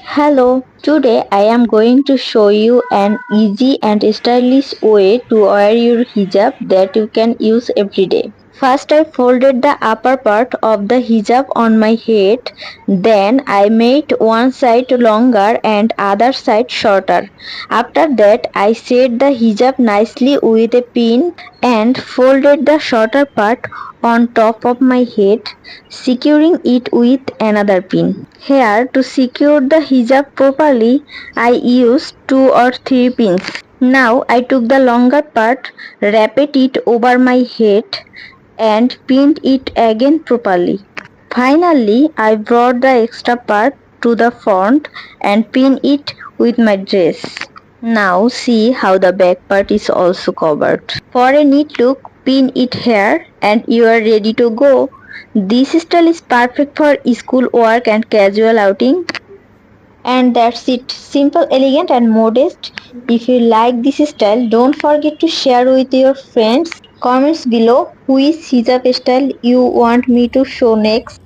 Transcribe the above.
Hello, today I am going to show you an easy and stylish way to wear your hijab that you can use every day. First I folded the upper part of the hijab on my head, then I made one side longer and other side shorter. After that I set the hijab nicely with a pin and folded the shorter part on top of my head, securing it with another pin. Here, to secure the hijab properly, I used two or three pins. Now I took the longer part, wrapped it over my head and pinned it again properly. Finally, I brought the extra part to the front and pinned it with my dress. Now see how the back part is also covered. For a neat look, pin it here and you are ready to go. This style is perfect for school work and casual outing. And that's it. Simple, elegant and modest. If you like this style, don't forget to share with your friends. Comments below which hijab style you want me to show next.